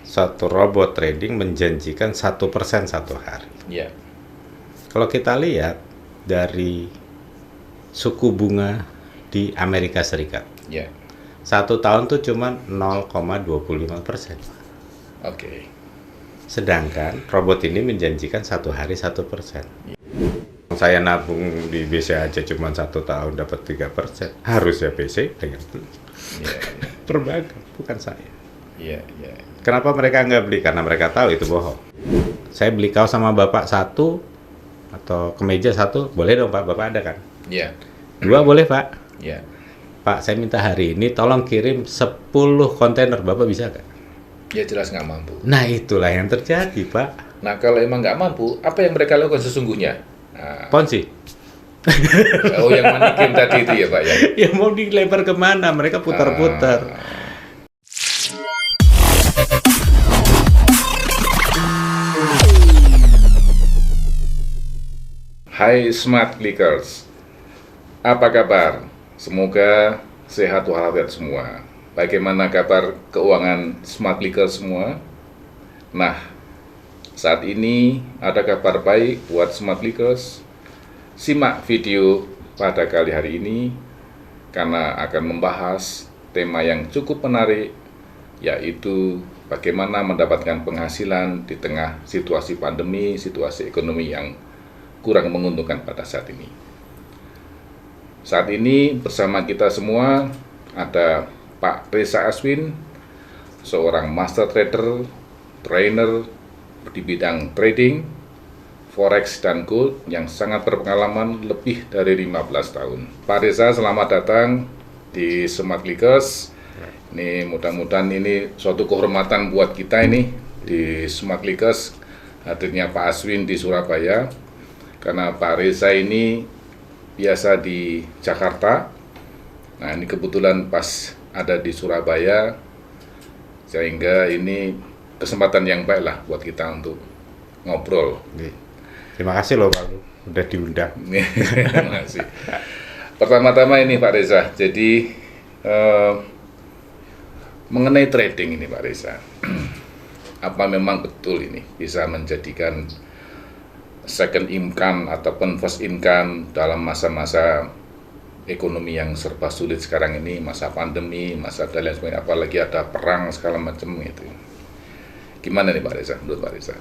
suatu robot trading menjanjikan 1% satu hari. Ya. Kalau kita lihat dari suku bunga di Amerika Serikat, Ya. 1 tahun tuh cuma 0,25%. Oke. Sedangkan robot ini menjanjikan 1 hari 1%. Saya nabung di BCA aja cuma 1 tahun dapat 3%. Harusnya BCA yang beli. Ya. Perbankan, bukan saya. Ya. Ya. Kenapa mereka nggak beli? Karena mereka tahu itu bohong. Saya beli kaos sama bapak 1 atau kemeja 1, boleh dong Pak, bapak ada kan? Ya. 2 boleh Pak. Ya. Pak, saya minta hari ini tolong kirim 10 kontainer, bapak bisa nggak? Ya jelas nggak mampu. Nah itulah yang terjadi Pak. Nah kalau emang nggak mampu, apa yang mereka lakukan sesungguhnya? Nah, Ponzi. oh yang manikin tadi itu ya Pak ya? Ya mau dilebar kemana? Mereka putar-putar. Hai Smart Clickers, apa kabar? Semoga sehat walafiat semua. Bagaimana kabar keuangan Smart Clickers semua? Nah, saat ini ada kabar baik buat Smart Clickers. Simak video pada kali hari ini karena akan membahas tema yang cukup menarik, yaitu bagaimana mendapatkan penghasilan di tengah situasi pandemi, situasi ekonomi yang kurang menguntungkan pada saat ini. Saat ini bersama kita semua ada Pak Reza Aswin, seorang master trader, trainer di bidang trading, forex dan gold yang sangat berpengalaman lebih dari 15 tahun. Pak Reza, selamat datang di Smart Clickers. Ini mudah-mudahan ini suatu kehormatan buat kita ini di Smart Clickers hadirnya Pak Aswin di Surabaya. Karena Pak Reza ini biasa di Jakarta. Nah ini kebetulan pas ada di Surabaya, sehingga ini kesempatan yang baik lah buat kita untuk ngobrol. Terima kasih loh Pak, udah diundang. Terima kasih. Pertama-tama ini Pak Reza, jadi mengenai trading ini Pak Reza, apa memang betul ini bisa menjadikan second income ataupun first income dalam masa-masa ekonomi yang serba sulit sekarang ini, masa pandemi, masa dan lain sebagainya, apalagi ada perang segala macam itu. Gimana nih Pak Reza, menurut Pak Reza?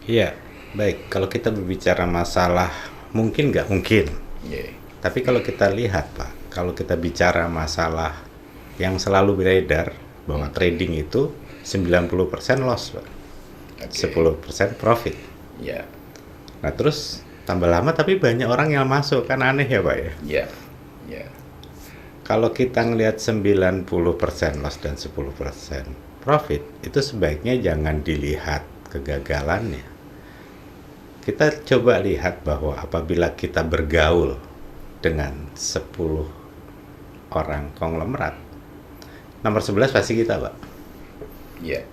Iya, baik. Kalau kita berbicara masalah mungkin nggak mungkin. Yeah. Tapi kalau kita lihat Pak, kalau kita bicara masalah yang selalu beredar bahwa trading itu 90% loss Pak, Okay. 10% profit. Ya. Nah terus tambah lama tapi banyak orang yang masuk, kan aneh ya Pak ya. Ya. Ya. Kalau kita ngelihat 90% loss dan 10% profit, itu sebaiknya jangan dilihat kegagalannya. Kita coba lihat bahwa apabila kita bergaul dengan 10 orang konglomerat, nomor 11 pasti kita Pak. Ya.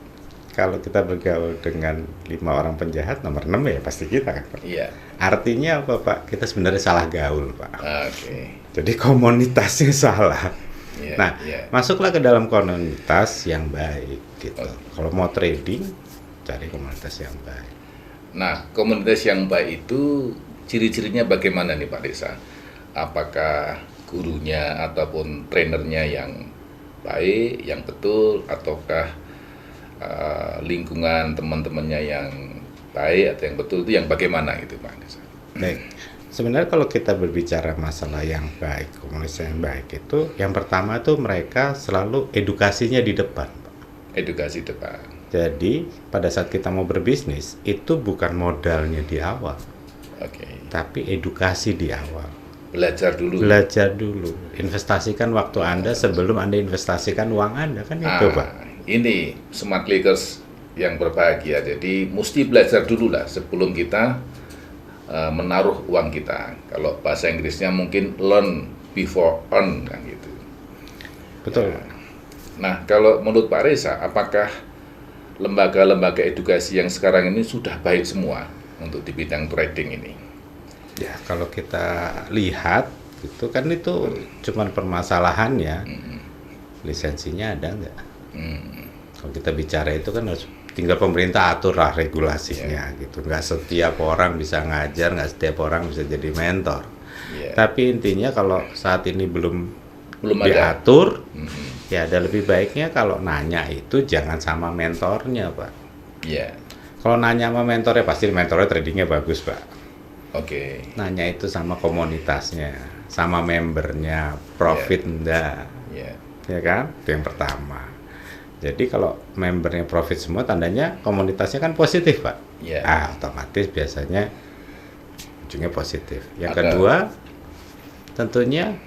Kalau kita bergaul dengan 5 orang penjahat, nomor 6 ya pasti kita kan Pak. Iya. Artinya apa Pak? Kita sebenarnya salah gaul Pak. Oke. Jadi komunitasnya salah. Ya. Nah, Ya. masuklah ke dalam komunitas yang baik gitu. Kalau mau trading, cari komunitas yang baik. Nah, komunitas yang baik itu ciri-cirinya bagaimana nih Pak Reza? Apakah gurunya ataupun trainernya yang baik, yang betul, ataukah lingkungan teman-temannya yang baik atau yang betul, itu yang bagaimana gitu Pak Reza? Baik. Sebenarnya kalau kita berbicara masalah yang baik, komunitas yang baik itu, yang pertama tuh mereka selalu edukasinya di depan, Pak. Edukasi depan. Jadi pada saat kita mau berbisnis itu bukan modalnya di awal, Oke. tapi edukasi di awal. Belajar dulu. Belajar dulu. Investasikan waktu Anda sebelum Anda investasikan uang Anda, kan itu Pak. Ini Smart Clickers yang berbahagia. Jadi mesti belajar dulu lah sebelum kita menaruh uang kita. Kalau bahasa Inggrisnya mungkin learn before earn kan gitu. Betul. Ya. Nah, kalau menurut Pak Reza, apakah lembaga-lembaga edukasi yang sekarang ini sudah baik semua untuk di bidang trading ini? Ya, kalau kita lihat itu kan itu cuman permasalahannya lisensinya ada nggak? Kalau kita bicara itu kan harus tinggal pemerintah atur lah regulasinya gitu. Nggak setiap orang bisa ngajar, nggak setiap orang bisa jadi mentor. Tapi intinya kalau saat ini belum ada. Diatur, ya ada lebih baiknya kalau nanya itu jangan sama mentornya, Pak. Kalau nanya sama mentornya, pasti mentornya tradingnya bagus, Pak. Nanya itu sama komunitasnya, sama membernya, profit enggak, ya kan? Itu yang pertama. Jadi kalau membernya profit semua, tandanya komunitasnya kan positif, Pak. Otomatis biasanya ujungnya positif. Yang kedua, tentunya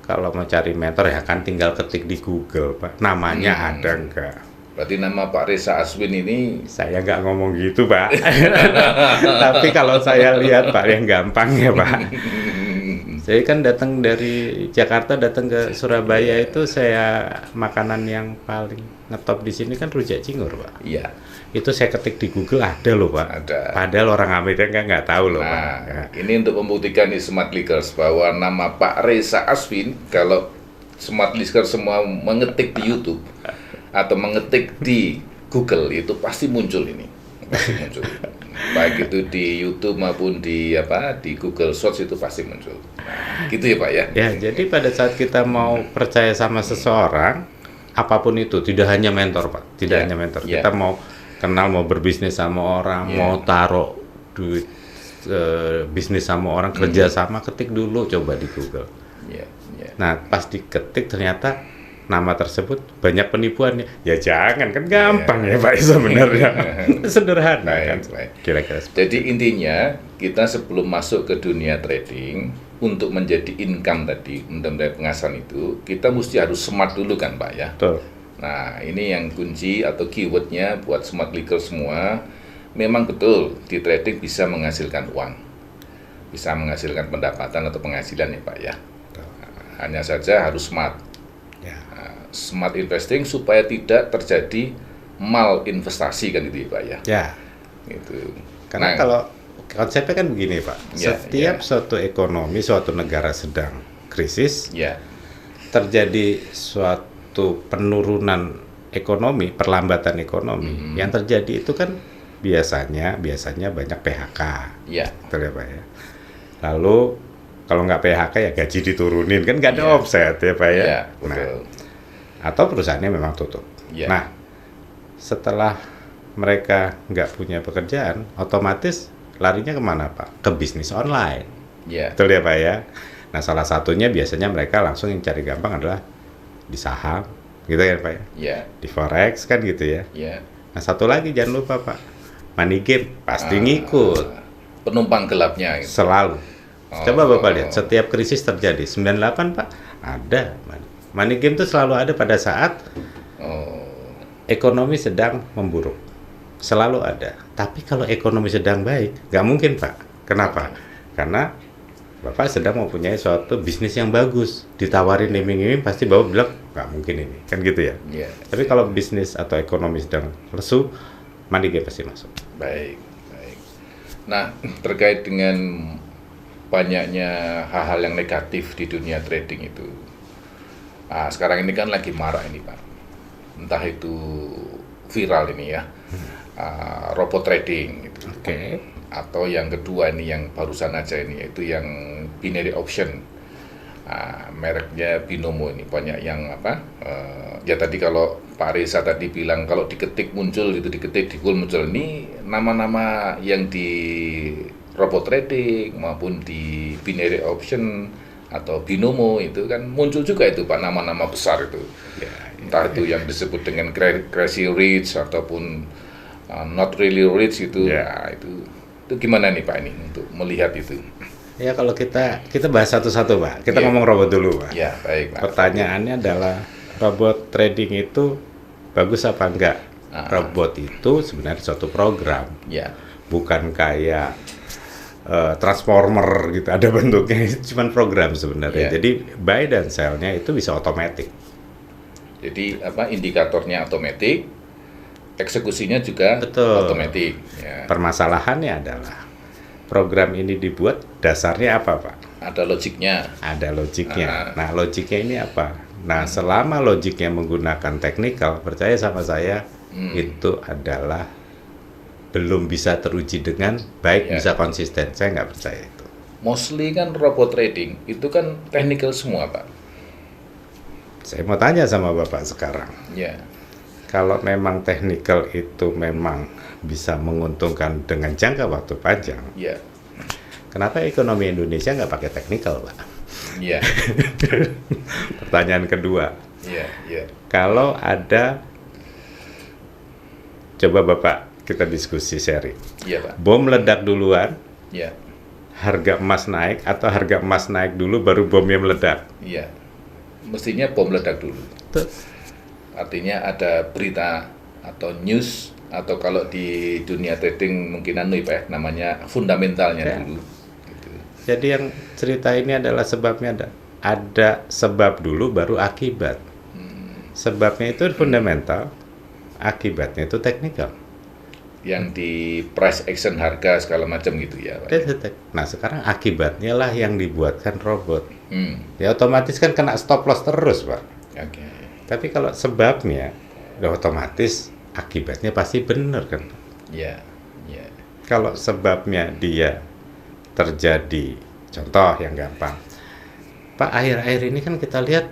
kalau mau cari mentor ya kan tinggal ketik di Google, Pak. Namanya ada enggak? Berarti nama Pak Reza Aswin ini... Saya nggak ngomong gitu, Pak. Tapi kalau saya lihat, Pak, yang gampang ya, Pak. Saya kan datang dari Jakarta, datang ke Surabaya itu saya makanan yang paling ngetop di sini kan rujak cingur, Pak. Itu saya ketik di Google ada loh, Pak. Padahal orang Amerika nggak tahu loh, Pak. Ini untuk membuktikan di Smart Leakers bahwa nama Pak Reza Aswin, kalau Smart Leakers semua mengetik di YouTube atau mengetik di Google itu pasti muncul ini. Pasti muncul. Baik itu di YouTube maupun di Google Search itu pasti muncul. Gitu ya, Pak ya. Ya, jadi pada saat kita mau percaya sama seseorang, apapun itu, tidak hanya mentor, Pak. Tidak hanya mentor. Kita mau kenal, mau berbisnis sama orang, mau taruh duit bisnis sama orang, kerja sama, ketik dulu coba di Google. Nah, pas diketik ternyata nama tersebut banyak penipuannya. Ya jangan, kan gampang ya Pak sebenarnya. Sederhana kan. Kira-kira. Jadi intinya kita sebelum masuk ke dunia trading untuk menjadi income tadi, menjadi penghasilan itu, kita mesti harus smart dulu kan Pak ya. Betul. Nah, ini yang kunci atau keywordnya buat Smart Leakers semua. Memang betul di trading bisa menghasilkan uang, bisa menghasilkan pendapatan atau penghasilan ya Pak ya. Hanya saja harus smart. Smart investing supaya tidak terjadi malinvestasi kan gitu ya Pak ya. Gitu. Karena kalau konsepnya kan begini Pak, setiap suatu ekonomi, suatu negara sedang krisis, terjadi suatu penurunan ekonomi, perlambatan ekonomi, yang terjadi itu kan biasanya banyak PHK, betul ya Pak ya. Lalu kalau nggak PHK ya gaji diturunin, kan nggak ada offset ya Pak ya. Atau perusahaannya memang tutup. Nah, setelah mereka nggak punya pekerjaan, otomatis larinya kemana Pak? Ke bisnis online. Betul ya Pak ya. Nah, salah satunya biasanya mereka langsung yang cari gampang adalah di saham, gitu ya Pak ya. Di forex kan gitu ya. Nah, satu lagi jangan lupa Pak, money game pasti ngikut. Penumpang gelapnya. Gitu. Selalu. Coba Bapak lihat, setiap krisis terjadi 98 Pak ada. Money game itu selalu ada pada saat ekonomi sedang memburuk. Selalu ada. Tapi kalau ekonomi sedang baik, nggak mungkin Pak. Kenapa? Karena Bapak sedang mempunyai suatu bisnis yang bagus. Ditawarin iming-iming, pasti Bapak bilang, nggak mungkin ini. Kan gitu ya? Tapi kalau bisnis atau ekonomi sedang lesu, money game pasti masuk. Baik. Nah, terkait dengan banyaknya hal-hal yang negatif di dunia trading itu, sekarang ini kan lagi marak ini Pak, entah itu viral ini ya, robot trading gitu. Atau yang kedua ini yang barusan aja ini, yaitu yang binary option, mereknya Binomo ini banyak yang ya tadi kalau Pak Reza tadi bilang kalau diketik muncul itu, diketik di Google muncul, ini nama-nama yang di robot trading maupun di binary option atau Binomo itu kan muncul juga itu Pak, nama-nama besar itu. Entah itu yang disebut dengan crazy rich ataupun not really rich itu. Itu gimana nih Pak ini untuk melihat itu? Ya kalau kita bahas satu-satu Pak. Kita ngomong robot dulu Pak. Baik Pak. Pertanyaannya adalah robot trading itu bagus apa enggak? Robot itu sebenarnya suatu program. Bukan kayak transformer gitu, ada bentuknya, cuma program sebenarnya. Jadi buy dan sell-nya itu bisa otomatis. Jadi indikatornya otomatis, eksekusinya juga otomatis. Permasalahannya adalah program ini dibuat dasarnya apa Pak? Ada logiknya. Nah, logiknya ini apa? Nah, selama logiknya menggunakan teknikal, percaya sama saya, itu adalah belum bisa teruji dengan baik, bisa konsisten. Saya nggak percaya itu. Mostly kan robot trading itu kan technical semua, Pak. Saya mau tanya sama Bapak sekarang. Ya. Kalau memang technical itu memang bisa menguntungkan dengan jangka waktu panjang, Ya. kenapa ekonomi Indonesia nggak pakai technical, Pak? Ya. Pertanyaan kedua, Ya. Ya. kalau ada, coba Bapak kita diskusi sharing. Iya, Pak. Bom meledak duluan, Ya. harga emas naik, atau harga emas naik dulu baru bomnya meledak? Iya. Mestinya bom meledak dulu. Tuh. Artinya ada berita atau news, atau kalau di dunia trading mungkin Pak ya, namanya fundamentalnya dulu. Gitu. Jadi yang cerita ini adalah sebabnya ada sebab dulu baru akibat. Sebabnya itu fundamental, akibatnya itu teknikal. Yang di price action harga segala macam gitu ya, Pak. Nah sekarang akibatnya lah yang dibuatkan robot. Ya otomatis kan kena stop loss terus, Pak. Oke. Tapi kalau sebabnya, udah otomatis akibatnya pasti benar kan. Ya. Ya. Kalau sebabnya dia terjadi, contoh yang gampang, Pak, akhir-akhir ini kan kita lihat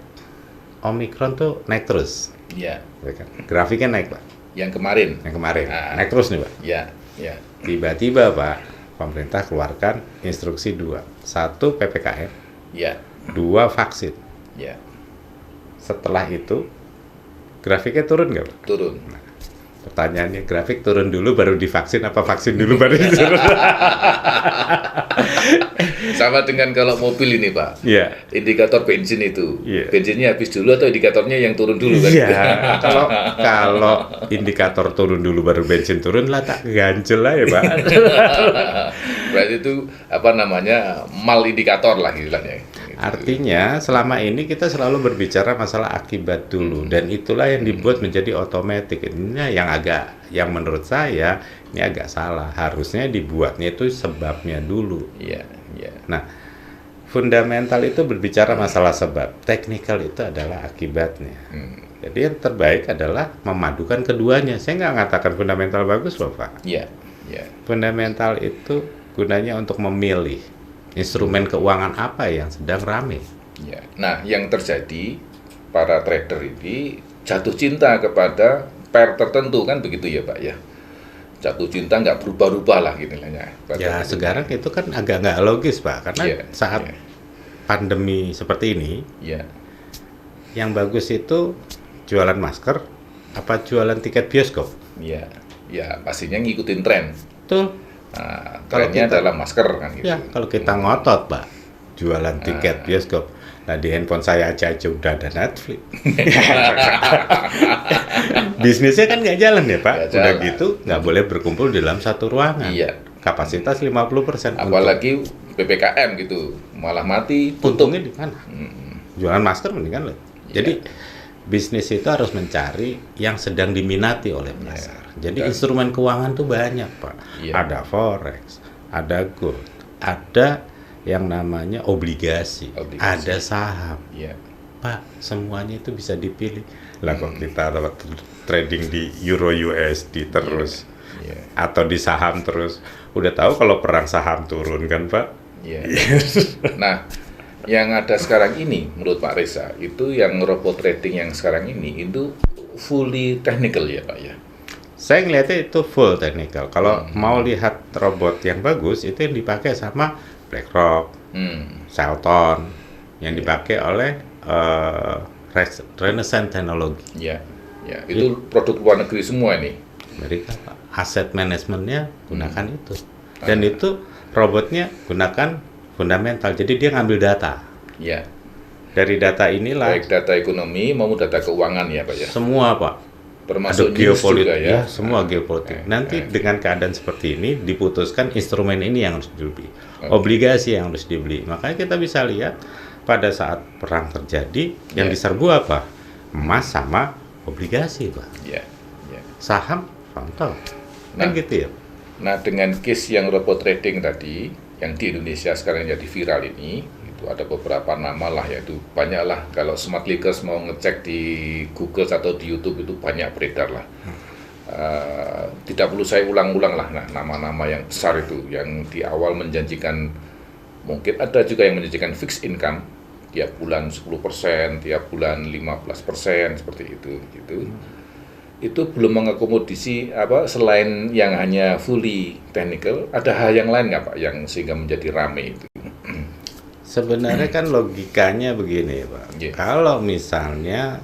Omikron tuh naik terus. Ya. Ya kan? Grafiknya naik, Pak. Yang kemarin. Yang kemarin naik terus nih, Pak. Ya. Ya. Tiba-tiba, Pak, pemerintah keluarkan instruksi 2. 1 PPKM, Ya. 2 vaksin. Ya. Setelah itu grafiknya turun nggak, Pak? Turun. Pertanyaannya, grafik turun dulu baru divaksin apa vaksin dulu baru turun? Sama dengan kalau mobil ini, Pak. Iya. Indikator bensin itu. Iya. Bensinnya habis dulu atau indikatornya yang turun dulu kan? Iya. Kalau indikator turun dulu baru bensin turun lah, tak ganjel lah ya, Pak. Berarti itu apa namanya, mal indikator lah istilahnya. Gitu. Artinya selama ini kita selalu berbicara masalah akibat dulu, dan itulah yang dibuat menjadi otomatis. Ini yang menurut saya ini agak salah. Harusnya dibuatnya itu sebabnya dulu. Iya, iya. Nah, fundamental itu berbicara masalah sebab, teknikal itu adalah akibatnya. Jadi yang terbaik adalah memadukan keduanya. Saya nggak mengatakan fundamental bagus loh, Pak. Iya, iya. Fundamental itu gunanya untuk memilih instrumen keuangan apa yang sedang rame. Ya. Nah, yang terjadi para trader ini jatuh cinta kepada pair tertentu kan begitu ya, Pak ya. Jatuh cinta nggak berubah-ubah lah gitu lah ya. Ya sekarang itu kan agak nggak logis, Pak, karena saat pandemi seperti ini, yang bagus itu jualan masker apa jualan tiket bioskop? Iya, ya pastinya ngikutin tren. Tuh. Nah, trennya adalah masker kan gitu. Ya, kalau kita ngotot, Pak, jualan tiket bioskop. Nah, di handphone saya aja udah ada Netflix. Bisnisnya kan nggak jalan ya, Pak. Nggak Udah jalan. gitu, nggak boleh berkumpul di dalam satu ruangan. Iya. Kapasitas 50%. Apalagi PPKM gitu, malah mati, tutup. Untungnya di mana? Jualan masker mendingan loh. Jadi bisnis itu harus mencari yang sedang diminati oleh pasar. Jadi instrumen keuangan tuh banyak, Pak. Ada forex, ada gold, ada yang namanya obligasi. Ada saham. Pak, semuanya itu bisa dipilih. Lah kok kita trading di Euro USD terus, atau di saham terus. Udah tahu kalau perang saham turun kan, Pak? Nah, yang ada sekarang ini menurut Pak Reza itu yang robot trading yang sekarang ini itu fully technical ya, Pak ya. Saya ngeliatnya itu full technical. Kalau mau lihat robot yang bagus itu yang dipakai sama BlackRock, Shelton, yang dipakai oleh Renaissance Technology. Ya, itu produk luar negeri semua ini. Amerika, Pak. Aset manajemennya gunakan itu, dan itu robotnya gunakan fundamental. Jadi dia ngambil data. Ya. Dari data inilah. Baik data ekonomi maupun data keuangan ya, Pak ya. Semua, Pak. Termasuk geopolitik juga ya. Semua geopolitik. Nanti dengan keadaan seperti ini diputuskan instrumen ini yang harus dibeli, obligasi yang harus dibeli. Makanya kita bisa lihat pada saat perang terjadi yang diserbu apa? Emas sama obligasi, Pak. Saham contoh. Kan gitu ya. Nah, dengan case yang robot trading tadi yang di Indonesia sekarang jadi viral ini, itu ada beberapa nama lah, yaitu banyak lah. Kalau smart leakers mau ngecek di Google atau di YouTube itu banyak beredar lah. Tidak perlu saya ulang-ulang lah, nah, nama-nama yang besar itu yang di awal menjanjikan, mungkin ada juga yang menjanjikan fixed income tiap bulan 10%, tiap bulan 15%, seperti itu gitu. Itu belum mengakomodisi selain yang hanya fully technical, ada hal yang lain nggak Pak yang sehingga menjadi rame itu? Sebenarnya kan logikanya begini Pak, Yeah. kalau misalnya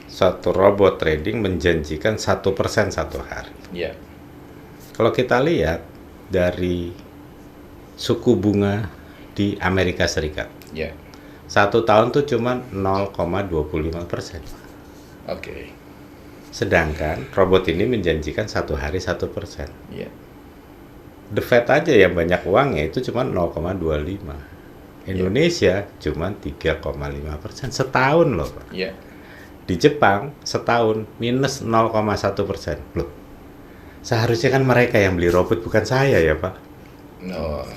suatu robot trading menjanjikan 1% satu hari. Ya, Kalau kita lihat dari suku bunga di Amerika Serikat, ya, 1 tahun tuh cuma 0,25%. oke, Sedangkan robot ini menjanjikan 1 hari 1%. ya, The Fed aja yang banyak uangnya itu cuma 0,25. Indonesia cuma 3,5% setahun loh Pak. ya. Di Jepang setahun minus 0,1%. Loh, seharusnya kan mereka yang beli robot, bukan saya ya Pak. No,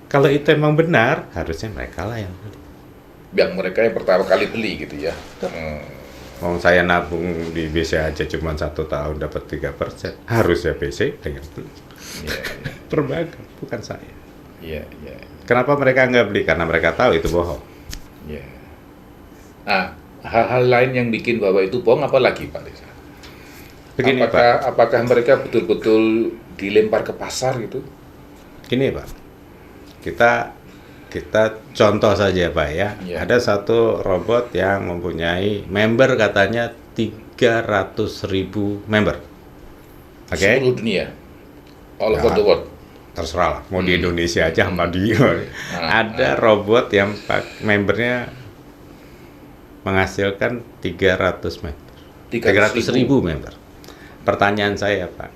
Kalau itu emang benar, harusnya mereka lah yang beli. yang mereka yang pertama kali beli gitu ya. Mau saya nabung di BCA aja cuma 1 tahun dapat 3%. Harusnya BCA yang beli. Ya, ya, Perbankan, bukan saya. ya, ya, Kenapa mereka nggak beli? Karena mereka tahu itu bohong. ya. Nah, hal-hal lain yang bikin bahwa itu bohong apa lagi Pak Desa? Begini Apakah mereka betul-betul dilempar ke pasar gitu? Gini Pak, kita contoh saja Pak ya. Ya. Ada satu robot yang mempunyai member katanya 300.000 member. Oke? Seluruh dunia, all Ya. over the world. Terserah lah, mau di Indonesia aja sama di ada robot yang membernya menghasilkan 300 member. 300.000 member. Pertanyaan saya Pak,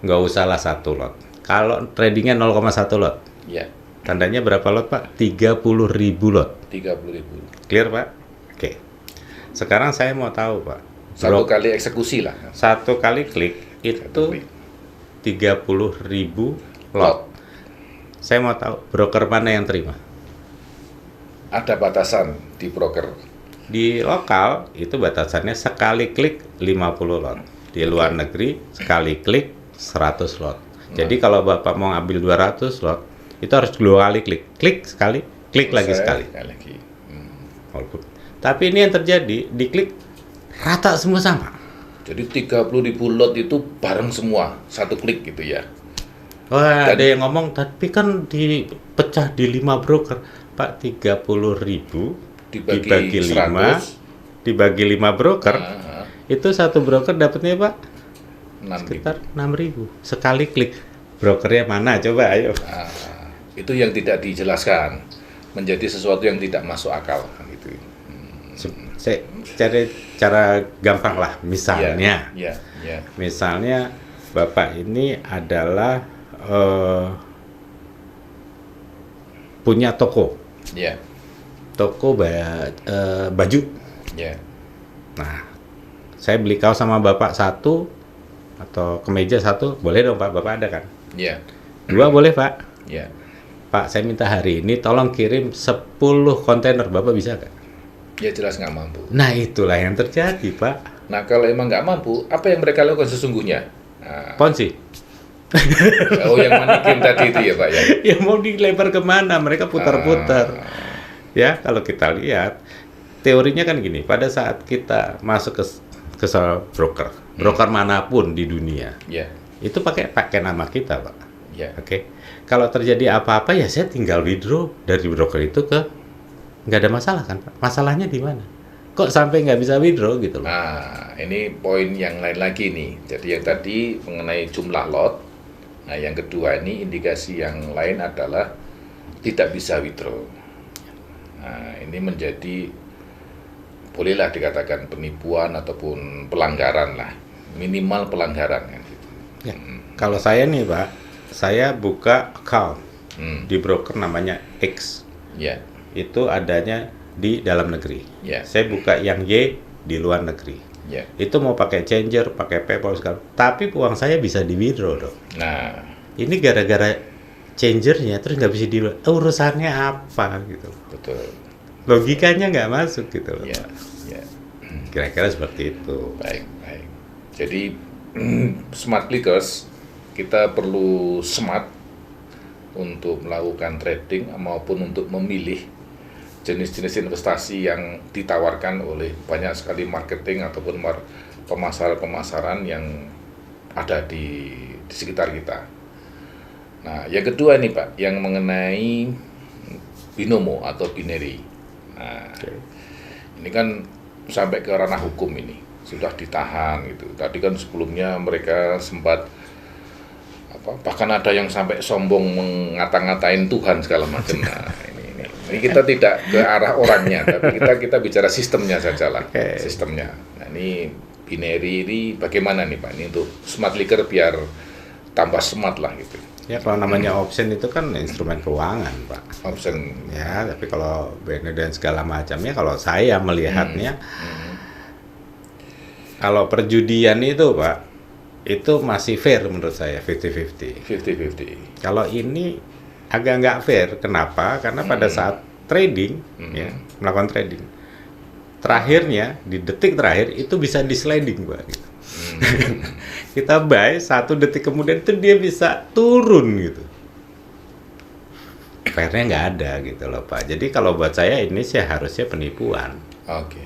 nggak usah lah 1 lot. Kalau tradingnya 0,1 lot, Ya, tandanya berapa lot Pak? 30.000 lot. 30.000. Clear Pak? Oke. Sekarang saya mau tahu Pak. Satu kali eksekusi lah. Satu kali klik itu klik. 30.000 lot. Saya mau tahu broker mana yang terima. Ada batasan di broker. Di lokal itu batasannya sekali klik 50 lot. Di luar negeri sekali klik 100 lot. Jadi kalau Bapak mau ambil 200 lot, itu harus 2 kali klik. Klik sekali, klik lagi sekali. Lagi. Walaupun. Tapi ini yang terjadi, diklik rata semua sama. Jadi 30.000 lot itu bareng semua, satu klik gitu ya. Wah, ada yang ngomong, tapi kan dipecah di 5 broker. Pak, 30.000 dibagi 5, 100, dibagi 5 broker, itu satu broker dapatnya Pak 6.000. sekitar 6.000 sekali klik. Brokernya mana coba ayo. Itu yang tidak dijelaskan, menjadi sesuatu yang tidak masuk akal kan gitu. Saya cari cara gampang lah, misalnya Ya. misalnya Bapak ini adalah punya toko Ya. baju. Ya. Nah, saya beli kaos sama Bapak 1 atau kemeja 1, boleh dong Pak, Bapak ada kan? Ya. 2 boleh Pak. Ya. Pak, saya minta hari ini tolong kirim 10 kontainer, Bapak bisa nggak? Ya jelas nggak mampu. Nah, itulah yang terjadi Pak. Nah kalau emang nggak mampu, apa yang mereka lakukan sesungguhnya? Nah, Ponzi. oh yang manikin tadi itu ya Pak ya? Ya mau dilempar kemana? Mereka putar-putar. Ya, kalau kita lihat teorinya kan gini, pada saat kita masuk ke broker manapun di dunia, Ya. itu pakai nama kita Pak. Ya. Oke. Kalau terjadi apa-apa ya saya tinggal withdraw dari broker itu nggak ada masalah kan Pak. Masalahnya di mana? Kok sampai nggak bisa withdraw gitu loh. Nah, ini poin yang lain lagi nih. Jadi yang tadi mengenai jumlah lot. Nah, yang kedua ini indikasi yang lain adalah tidak bisa withdraw. Nah, ini menjadi bolehlah dikatakan penipuan ataupun pelanggaran lah. Minimal pelanggaran kan gitu. Ya. Kalau saya nih Pak, saya buka account di broker namanya X. Ya. Itu adanya di dalam negeri. Ya. Saya buka yang Y di luar negeri. Ya. Itu mau pakai changer, pakai PayPal segala. Tapi uang saya bisa di withdraw dong. Nah, Ini gara-gara changernya terus nggak bisa di urusannya apa gitu. betul. Logikanya nggak masuk gitu loh. Ya. Ya. Kira-kira seperti itu. Baik, baik. Jadi smart clickers kita perlu smart untuk melakukan trading maupun untuk memilih jenis-jenis investasi yang ditawarkan oleh banyak sekali marketing ataupun pemasaran-pemasaran yang ada di sekitar kita. Nah, yang kedua nih Pak, yang mengenai binomo atau binary. Nah, ini kan sampai ke ranah hukum ini, sudah ditahan gitu. Tadi kan sebelumnya mereka sempat bahkan ada yang sampai sombong mengata-ngatain Tuhan segala macam. Nah, ini kita tidak ke arah orangnya, tapi kita bicara sistemnya saja lah, sistemnya. Nah, ini binary ini bagaimana nih Pak? Ini untuk smart clicker biar tambah smart lah gitu. Ya kalau namanya option itu kan instrumen keuangan Pak. Option. Ya, tapi kalau binary dan segala macamnya, kalau saya melihatnya, kalau perjudian itu Pak, itu masih fair menurut saya, 50-50. 50-50. Kalau ini agak nggak fair, kenapa? Karena pada saat trading, ya, melakukan trading, terakhirnya di detik terakhir itu bisa di sliding Pak. Gitu. Kita buy 1 detik kemudian itu dia bisa turun gitu. Fairnya nggak ada gitu loh Pak. Jadi kalau buat saya ini sih harusnya penipuan. Oke.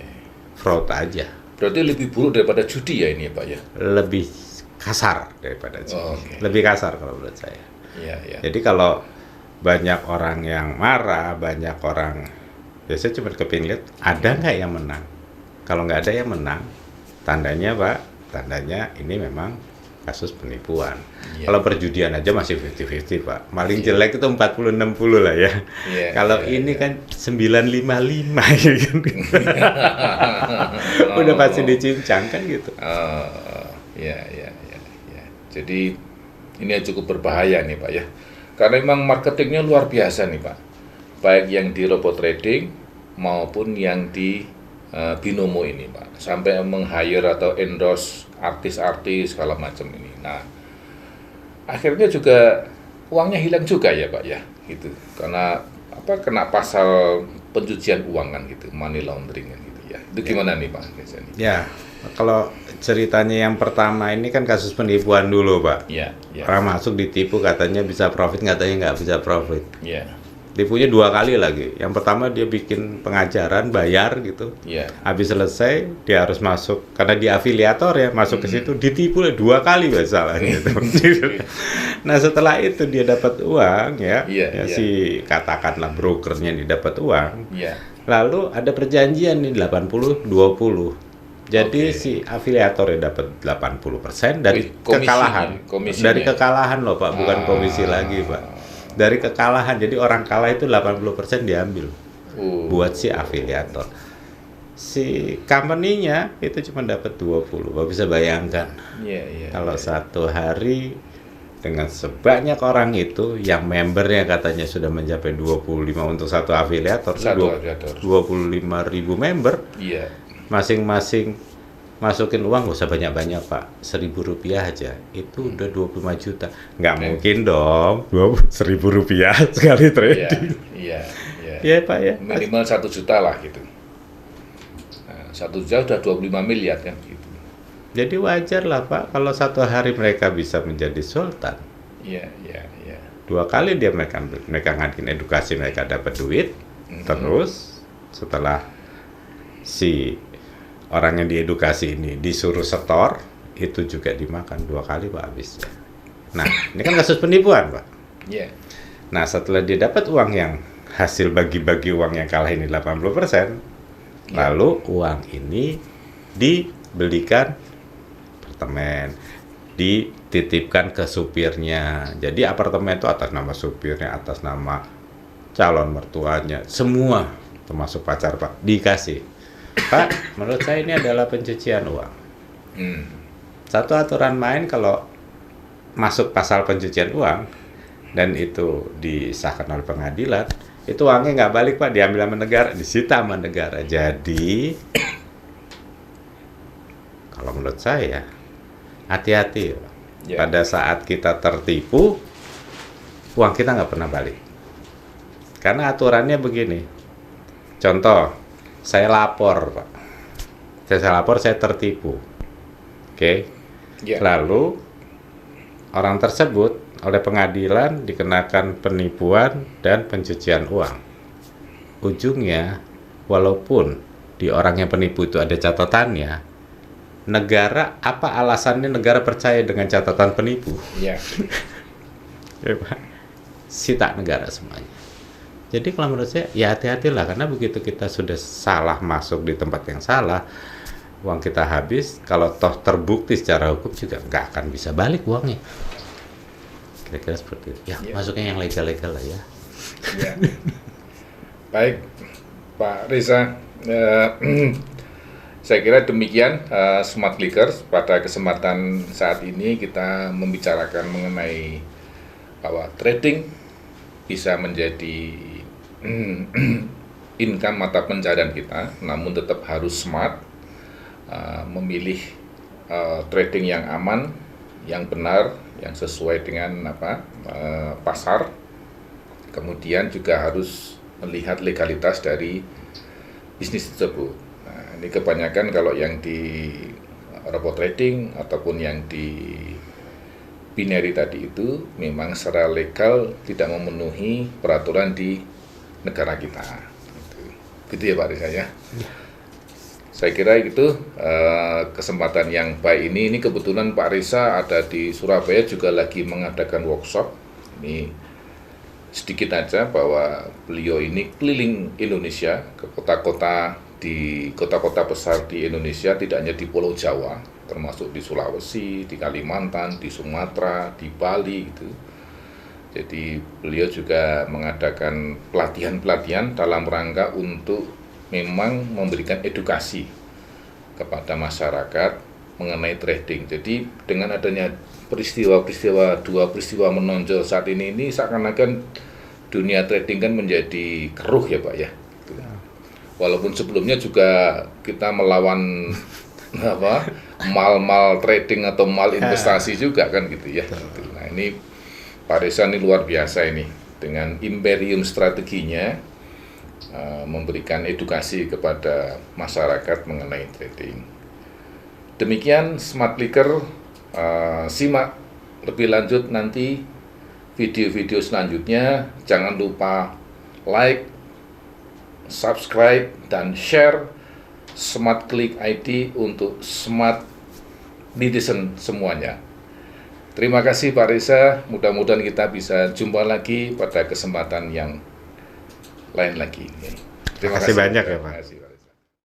Fraud aja. Berarti lebih buruk daripada judi ya ini Pak ya? Lebih kasar daripada judi. Lebih kasar kalau menurut saya. Iya. Jadi kalau banyak orang yang marah, banyak orang, biasanya cuma kepingin lihat ada nggak yang menang. Kalau nggak ada yang menang, tandanya Pak, ini memang kasus penipuan. Kalau perjudian aja masih 50-50 Pak. Paling jelek itu 40-60 lah ya. Kalau ini kan 955 ya kan. Udah pasti dicincang kan gitu. Iya. Jadi ini cukup berbahaya nih Pak ya. Karena memang marketingnya luar biasa nih Pak. Baik yang di robot trading maupun yang di binomo ini Pak, sampai meng-hire atau endorse artis-artis segala macam ini. Nah, akhirnya juga uangnya hilang juga ya Pak ya, gitu. Karena kena pasal pencucian uang kan gitu, money laundering kan gitu ya. Itu gimana nih Pak biasanya? Ya, kalau ceritanya yang pertama ini kan kasus penipuan dulu Pak. Iya. Orang masuk ditipu katanya bisa profit, katanya nggak bisa profit. Iya. Tipunya 2 kali lagi. Yang pertama dia bikin pengajaran, bayar gitu. Habis selesai dia harus masuk karena dia afiliator ya, masuk ke situ ditipu 2 kali masalah gitu. Nah setelah itu dia dapat uang ya, si katakanlah brokernya ini dapat uang. Lalu ada perjanjian nih 80-20. Jadi si afiliator ya dapat 80% dari kekalahan. Dari kekalahan loh Pak, bukan komisi lagi Pak. Dari kekalahan, jadi orang kalah itu 80% diambil buat si afiliator. Si company-nya itu cuma dapat 20. Bapak bisa bayangkan kalau satu hari dengan sebanyak orang itu yang membernya katanya sudah mencapai 25 untuk satu afiliator, 25.000 member, masing-masing masukin uang gak usah banyak-banyak Pak, Rp1.000 aja itu udah 25 juta. Nggak mungkin dong Rp1.000 sekali trading. Iya Pak ya, minimal 1 juta lah gitu. Nah, 1 juta udah 25 miliar kan gitu. Jadi wajar lah Pak kalau satu hari mereka bisa menjadi sultan. Iya. 2 kali dia mereka ngadain edukasi, mereka dapat duit. Terus setelah si orang yang diedukasi ini disuruh setor, itu juga dimakan 2 kali Pak habisnya. Nah, ini kan kasus penipuan Pak. Nah, setelah dia dapat uang yang hasil bagi-bagi uang yang kalah ini 80%, lalu uang ini dibelikan apartemen, dititipkan ke supirnya. Jadi apartemen itu atas nama supirnya, atas nama calon mertuanya, semua termasuk pacar Pak, dikasih. Pak, menurut saya ini adalah pencucian uang. Satu aturan main kalau masuk pasal pencucian uang dan itu disahkan oleh pengadilan, itu uangnya nggak balik Pak, diambil sama negara, disita sama negara. Jadi kalau menurut saya hati-hati Pak. Pada saat kita tertipu, uang kita nggak pernah balik. Karena aturannya begini. Contoh, saya lapor Pak Saya lapor, saya tertipu. Oke. Ya. Lalu orang tersebut oleh pengadilan dikenakan penipuan dan pencucian uang. Ujungnya, walaupun di orang yang penipu itu ada catatannya, negara, apa alasannya negara percaya dengan catatan penipu? Ya. Sita negara semuanya. Jadi kalau menurut saya, ya hati-hatilah, karena begitu kita sudah salah masuk di tempat yang salah, uang kita habis, kalau toh terbukti secara hukum juga nggak akan bisa balik uangnya. Kira-kira seperti itu. Ya, masuknya yang legal-legal lah ya. Ya. Baik, Pak Reza. Saya kira demikian Smart Leakers. Pada kesempatan saat ini kita membicarakan mengenai bahwa trading bisa menjadi income mata pencaharian kita, namun tetap harus smart, memilih trading yang aman, yang benar, yang sesuai dengan pasar. Kemudian juga harus melihat legalitas dari bisnis tersebut. Nah, ini kebanyakan kalau yang di robot trading ataupun yang di binary tadi itu memang secara legal tidak memenuhi peraturan di negara kita. Gitu ya Pak Reza ya. Saya kira itu kesempatan yang baik ini. Ini kebetulan Pak Reza ada di Surabaya juga lagi mengadakan workshop. Ini sedikit aja bahwa beliau ini keliling Indonesia ke kota-kota besar di Indonesia, tidak hanya di Pulau Jawa, termasuk di Sulawesi, di Kalimantan, di Sumatera, di Bali gitu. Jadi beliau juga mengadakan pelatihan-pelatihan dalam rangka untuk memang memberikan edukasi kepada masyarakat mengenai trading. Jadi dengan adanya dua peristiwa menonjol saat ini seakan-akan dunia trading kan menjadi keruh ya Pak ya. Walaupun sebelumnya juga kita melawan mal trading atau mal investasi juga kan gitu ya. Nah ini Pak Reza ini luar biasa ini dengan imperium strateginya memberikan edukasi kepada masyarakat mengenai trading. Demikian Smart Leaker, simak lebih lanjut nanti video-video selanjutnya. Jangan lupa like, subscribe, dan share Smart Click ID untuk smart netizen semuanya. Terima kasih Pak Reza, mudah-mudahan kita bisa jumpa lagi pada kesempatan yang lain lagi. Terima kasih banyak ya Pak. Terima kasih, Pak.